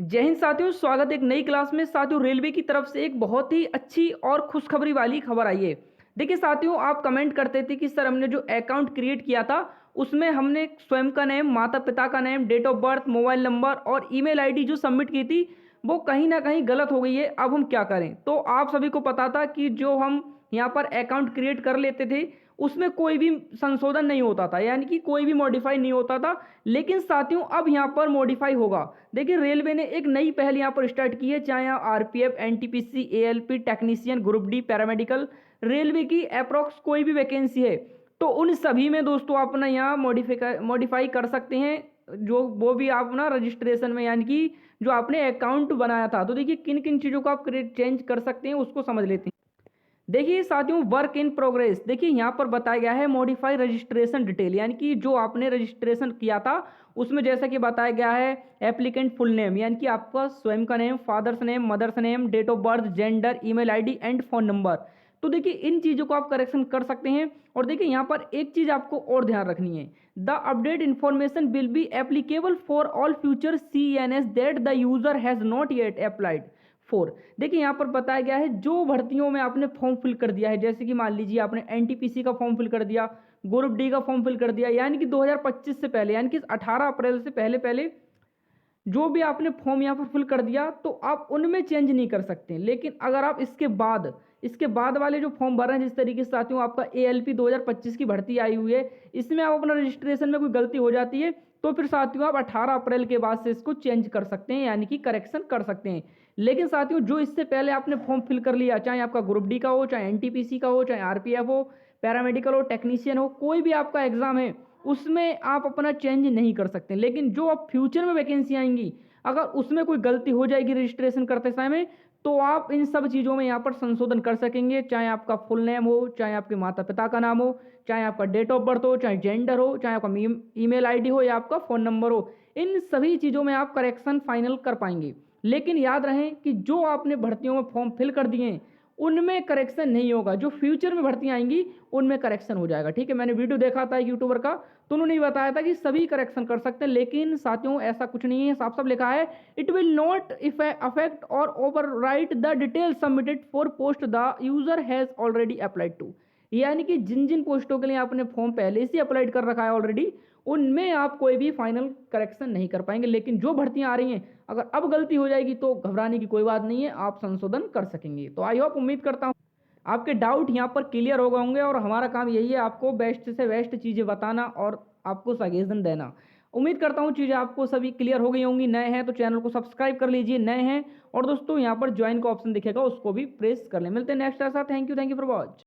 जय हिंद साथियों, स्वागत है एक नई क्लास में। साथियों, रेलवे की तरफ से एक बहुत ही अच्छी और खुशखबरी वाली खबर आई है। देखिए साथियों, आप कमेंट करते थे कि सर हमने जो अकाउंट क्रिएट किया था उसमें हमने स्वयं का नेम, माता पिता का name, date of birth, mobile number और ईमेल आईडी जो सबमिट की थी वो कहीं ना कहीं गलत हो गई है। अब हम क्या करें? तो आप सभी को पता था कि जो हम यहाँ पर अकाउंट क्रिएट कर लेते थे उसमें कोई भी संशोधन नहीं होता था, यानी कि कोई भी मॉडिफाई नहीं होता था। लेकिन साथियों, अब यहाँ पर मॉडिफाई होगा। देखिए, रेलवे ने एक नई पहल यहाँ पर स्टार्ट की है, चाहे आप RPF, NTPC, ALP, technician, group D, paramedical, railway की अप्रॉक्स कोई भी वैकेंसी है तो उन सभी में दोस्तों आप अपना यहाँ मॉडिफाई कर सकते हैं। जो वो भी आप ना रजिस्ट्रेशन में, यानी कि जो आपने अकाउंट बनाया था, तो देखिए किन किन चीज़ों को आप चेंज कर सकते हैं उसको समझ लेते हैं। देखिए साथियों, वर्क इन प्रोग्रेस, देखिए यहाँ पर बताया गया है मॉडिफाई रजिस्ट्रेशन डिटेल, यानी कि जो आपने रजिस्ट्रेशन किया था उसमें जैसा कि बताया गया है एप्लीकेंट फुल नेम, यानी कि आपका स्वयं का name, father's name, mother's name, date of birth, gender, email ID and phone number. तो देखिए इन चीज़ों को आप करेक्शन कर सकते हैं। और देखिए यहाँ पर एक चीज़ आपको और ध्यान रखनी है, the update information will be applicable for all future C N S that the user has not yet applied for. देखिए यहाँ पर बताया गया है जो भर्तियों में आपने फॉर्म फिल कर दिया है, जैसे कि मान लीजिए आपने एनटीपीसी का फॉर्म फिल कर दिया, ग्रुप डी का फॉर्म फिल कर दिया, यानी कि 2025 से पहले, यानी कि 18 अप्रैल से पहले पहले जो भी आपने फॉर्म यहाँ पर फिल कर दिया तो आप उनमें चेंज नहीं कर सकते। लेकिन अगर आप इसके बाद वाले जो फॉर्म भर रहे हैं, जिस तरीके से साथियों आपका एएलपी 2025 की भर्ती आई हुई है, इसमें आप अपना रजिस्ट्रेशन में कोई गलती हो जाती है तो फिर साथियों आप 18 अप्रैल के बाद से इसको चेंज कर सकते हैं, यानी कि करेक्शन कर सकते हैं। लेकिन साथियों जो इससे पहले आपने फॉर्म फिल कर लिया, चाहे आपका ग्रुप डी का हो, चाहे एनटीपीसी का हो, चाहे आरपीएफ हो, पैरामेडिकल हो, टेक्नीशियन हो, कोई भी आपका एग्जाम है, उसमें आप अपना चेंज नहीं कर सकते। लेकिन जो अब फ्यूचर में वैकेंसी आएंगी, अगर उसमें कोई गलती हो जाएगी रजिस्ट्रेशन करते समय, तो आप इन सब चीज़ों में यहाँ पर संशोधन कर सकेंगे, चाहे आपका फुल नेम हो, चाहे आपके माता पिता का नाम हो, चाहे आपका डेट ऑफ बर्थ हो, चाहे जेंडर हो, चाहे आपका ईमेल आईडी हो या आपका फ़ोन नंबर हो। इन सभी चीज़ों में आप करेक्शन फाइनल कर पाएंगे। लेकिन याद रहें कि जो आपने भर्तियों में फॉर्म फिल कर दिए हैं उनमें करेक्शन नहीं होगा, जो फ्यूचर में भर्तियां आएंगी उनमें करेक्शन हो जाएगा। ठीक है, मैंने वीडियो देखा था एक यूट्यूबर का, तो उन्होंने बताया था कि सभी करेक्शन कर सकते हैं, लेकिन साथियों ऐसा कुछ नहीं है। साफ साफ लिखा है, इट विल नॉट अफेक्ट और overwrite the detail submitted for post the user has already applied to. यानी कि जिन जिन पोस्टों के लिए आपने फॉर्म पहले से अप्लाइड कर रखा है ऑलरेडी, उनमें आप कोई भी फाइनल करेक्शन नहीं कर पाएंगे। लेकिन जो भर्तियां आ रही हैं, अगर अब गलती हो जाएगी तो घबराने की कोई बात नहीं है, आप संशोधन कर सकेंगे। तो आई होप, उम्मीद करता हूँ आपके डाउट यहाँ पर क्लियर हो गए होंगे, और हमारा काम यही है आपको बेस्ट से बेस्ट चीज़ें बताना और आपको सजेशन देना। उम्मीद करता हूँ चीज़ें आपको सभी क्लियर हो गई होंगी। नए हैं तो चैनल को सब्सक्राइब कर लीजिए, नए हैं। और दोस्तों यहाँ पर ज्वाइन का ऑप्शन दिखेगा, उसको भी प्रेस कर लें। मिलते हैं नेक्स्ट ऐसा। Thank you for watch.